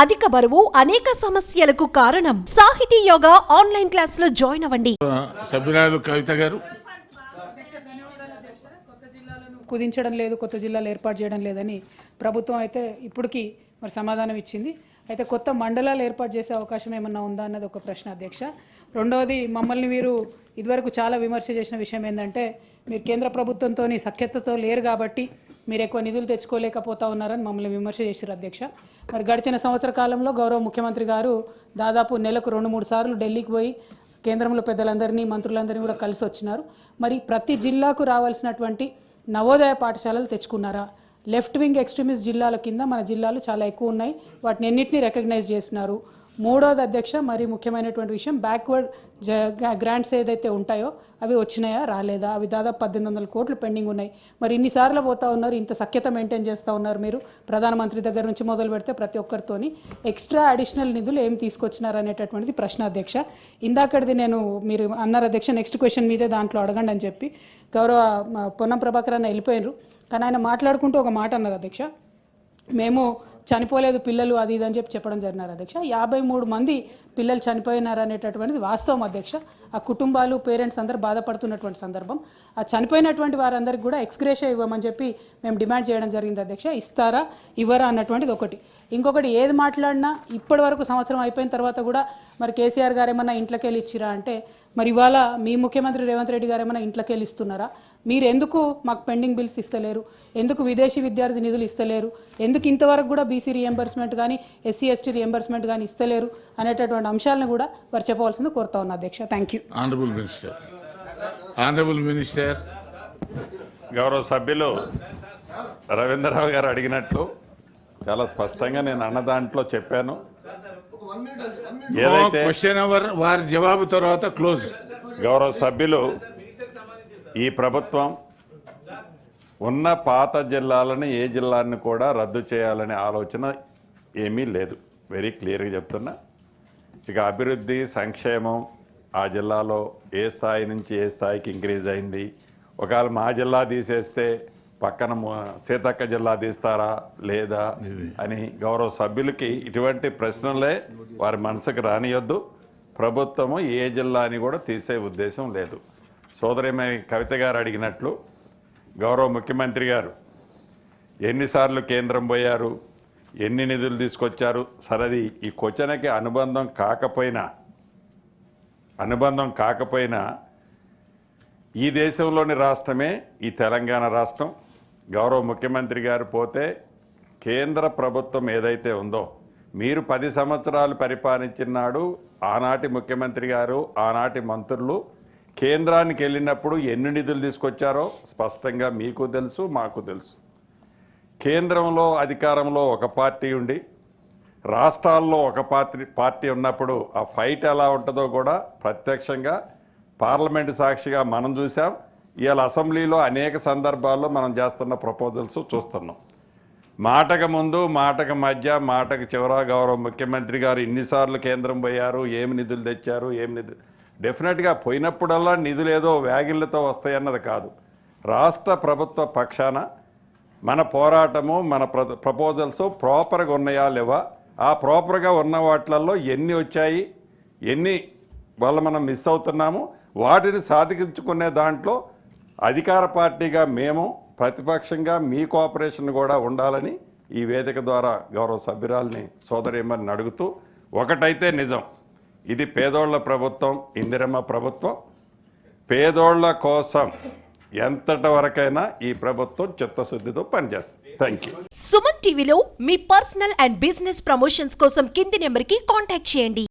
అధిక బరువు అనేక సమస్యలకు కారణం. సాహితీ యోగా ఆన్లైన్ క్లాస్ లో జాయిన్ అవ్వండి. సభ్యురాలు కవిత గారు. కుదించడం లేదు, కొత్త జిల్లాలు ఏర్పాటు చేయడం లేదని ప్రభుత్వం అయితే ఇప్పటికీ మరి సమాధానం ఇచ్చింది. అయితే కొత్త మండలాలు ఏర్పాటు చేసే అవకాశం ఏమన్నా ఉందా అన్నది ఒక ప్రశ్న అధ్యక్ష. రెండవది, మమ్మల్ని మీరు ఇదివరకు చాలా విమర్శ చేసిన విషయం ఏంటంటే మీరు కేంద్ర ప్రభుత్వంతో సఖ్యతతో లేరు కాబట్టి మీరు ఎక్కువ నిధులు తెచ్చుకోలేకపోతా ఉన్నారని మమ్మల్ని విమర్శ చేశారు అధ్యక్ష. మరి గడిచిన సంవత్సర కాలంలో గౌరవ ముఖ్యమంత్రి గారు దాదాపు నెలకు 2-3 సార్లు ఢిల్లీకి పోయి కేంద్రంలో పెద్దలందరినీ మంత్రులందరినీ కూడా కలిసి వచ్చినారు. మరి ప్రతి జిల్లాకు రావాల్సినటువంటి నవోదయ పాఠశాలలు తెచ్చుకున్నారా? లెఫ్ట్ వింగ్ ఎక్స్ట్రీమిస్ట్ జిల్లాల కింద మన జిల్లాలు చాలా ఎక్కువ ఉన్నాయి, వాటిని ఎన్నింటినీ రికగ్నైజ్ చేసినారు. మూడోది అధ్యక్ష, మరి ముఖ్యమైనటువంటి విషయం, బ్యాక్వర్డ్ గ్రాంట్స్ ఏదైతే ఉంటాయో అవి వచ్చినాయా రాలేదా? అవి దాదాపు 1800 కోట్లు పెండింగ్ ఉన్నాయి. మరి ఇన్నిసార్లు పోతా ఉన్నారు, ఇంత సఖ్యత మెయింటైన్ చేస్తూ ఉన్నారు మీరు, ప్రధానమంత్రి దగ్గర నుంచి మొదలు పెడితే ప్రతి ఒక్కరితోని ఎక్స్ట్రా అడిషనల్ నిధులు ఏం తీసుకొచ్చినారు అనేటటువంటిది ప్రశ్న అధ్యక్ష. ఇందాకటిది నేను మీరు అన్నారు అధ్యక్ష, నెక్స్ట్ క్వశ్చన్ మీదే దాంట్లో అడగండి అని చెప్పి గౌరవ పొన్నం ప్రభాకర్ అన్న వెళ్ళిపోయినారు. కానీ ఆయన మాట్లాడుకుంటూ ఒక మాట అన్నారు అధ్యక్ష, మేము చనిపోలేదు పిల్లలు అది ఇది అని చెప్పడం జరిగినారు అధ్యక్ష. 53 మంది పిల్లలు చనిపోయినారు అనేటటువంటిది వాస్తవం అధ్యక్ష. ఆ కుటుంబాలు పేరెంట్స్ అందరూ బాధపడుతున్నటువంటి సందర్భం. ఆ చనిపోయినటువంటి వారందరికీ కూడా ఎక్స్గ్రేషియా ఇవ్వమని చెప్పి మేము డిమాండ్ చేయడం జరిగింది అధ్యక్ష. ఇస్తారా ఇవ్వరా అన్నటువంటిది ఒకటి. ఇంకొకటి, ఏది మాట్లాడినా ఇప్పటి వరకు సంవత్సరం అయిపోయిన తర్వాత కూడా మరి కేసీఆర్ గారు ఏమన్నా ఇంట్లోకి వెళ్ళి ఇచ్చిరా అంటే, మరి ఇవాళ మీ ముఖ్యమంత్రి రేవంత్ రెడ్డి గారు ఏమన్నా ఇంట్లోకి వెళ్ళి ఇస్తున్నారా? మీరు ఎందుకు మాకు పెండింగ్ బిల్స్ ఇస్తలేరు? ఎందుకు విదేశీ విద్యార్థి నిధులు ఇస్తలేరు? ఎందుకు ఇంతవరకు కూడా బీసీ రియంబర్స్మెంట్ కానీ ఎస్సీ ఎస్టీ రియంబర్స్మెంట్ కానీ ఇస్తలేరు అనేటటువంటి అంశాలను కూడా వారు చెప్పవలసింది కోరుతా ఉన్నా అధ్యక్ష. Thank you. Honourable minister. గౌరవ సభ్యులు రవీంద్రరావు గారు అడిగినట్లు చాలా స్పష్టంగా నేను అన్న దాంట్లో చెప్పాను. ఏదైతే క్వశ్చన్ అవర్ వారి జవాబు తర్వాత క్లోజ్. గౌరవ సభ్యులు, ఈ ప్రభుత్వం ఉన్న పాత జిల్లాలను ఏ జిల్లాని కూడా రద్దు చేయాలనే ఆలోచన ఏమీ లేదు. వెరీ క్లియర్గా చెప్తున్నా. ఇక అభివృద్ధి సంక్షేమం ఆ జిల్లాలో ఏ స్థాయి నుంచి ఏ స్థాయికి ఇంక్రీజ్ అయింది, ఒకవేళ మా జిల్లా తీసేస్తే పక్కన సీతక్క జిల్లా తీస్తారా లేదా అని గౌరవ సభ్యులకి ఇటువంటి ప్రశ్నలే వారి మనసుకు రానియొద్దు. ప్రభుత్వము ఏ జిల్లాని కూడా తీసే ఉద్దేశం లేదు. సోదరిమ కవిత గారు అడిగినట్లు గౌరవ ముఖ్యమంత్రి గారు ఎన్నిసార్లు కేంద్రం పోయారు, ఎన్ని నిధులు తీసుకొచ్చారు, సరది ఈ క్వశ్చన్కి అనుబంధం కాకపోయినా ఈ దేశంలోని రాష్ట్రమే ఈ తెలంగాణ రాష్ట్రం. గౌరవ ముఖ్యమంత్రి గారు పోతే కేంద్ర ప్రభుత్వం ఏదైతే ఉందో, మీరు 10 సంవత్సరాలు పరిపాలించినాడు ఆనాటి ముఖ్యమంత్రి గారు ఆనాటి మంత్రులు కేంద్రానికి వెళ్ళినప్పుడు ఎన్ని నిధులు తీసుకొచ్చారో స్పష్టంగా మీకు తెలుసు, మాకు తెలుసు. కేంద్రంలో అధికారంలో ఒక పార్టీ ఉండి రాష్ట్రాల్లో ఒక పార్టీ ఉన్నప్పుడు ఆ ఫైట్ ఎలా ఉంటుందో కూడా ప్రత్యక్షంగా పార్లమెంటు సాక్షిగా మనం చూసాం. ఇవాళ అసెంబ్లీలో అనేక సందర్భాల్లో మనం చేస్తున్న ప్రపోజల్స్ చూస్తున్నాం. మాటకు ముందు, మాటకు మధ్య, మాటకు చివర గౌరవ ముఖ్యమంత్రి గారు ఇన్నిసార్లు కేంద్రం పోయారు, ఏమి నిధులు తెచ్చారు, ఏమి నిధులు, డెఫినెట్గా పోయినప్పుడల్లా నిధులు ఏదో వ్యాగిళ్లతో వస్తాయన్నది కాదు. రాష్ట్ర ప్రభుత్వ పక్షాన మన పోరాటము, మన ప్రపోజల్స్ ప్రాపర్గా ఉన్నాయా లేవా, ఆ ప్రాపర్గా ఉన్న వాటిలలో ఎన్ని వచ్చాయి, ఎన్ని వల్ల మనం మిస్ అవుతున్నాము, వాటిని సాధించుకునే దాంట్లో అధికార పార్టీగా మేము, ప్రతిపక్షంగా మీ కోఆపరేషన్ కూడా ఉండాలని ఈ వేదిక ద్వారా గౌరవ సభ్యురాల్ని సోదరీమణిని అడుగుతూ, ఒకటైతే నిజం, ఇది పేదోళ్ల ప్రభుత్వం, ఇందిరమ్మ ప్రభుత్వం. పేదోళ్ల కోసం ఎంతటి వరకైనా ఈ ప్రభుత్వం చిత్తశుద్ధితో పనిచేస్తుంది. Thank you. సుమన్ టీవీలో మీ పర్సనల్ అండ్ బిజినెస్ ప్రమోషన్స్ కోసం కింది నెంబర్కి కాంటాక్ట్ చేయండి.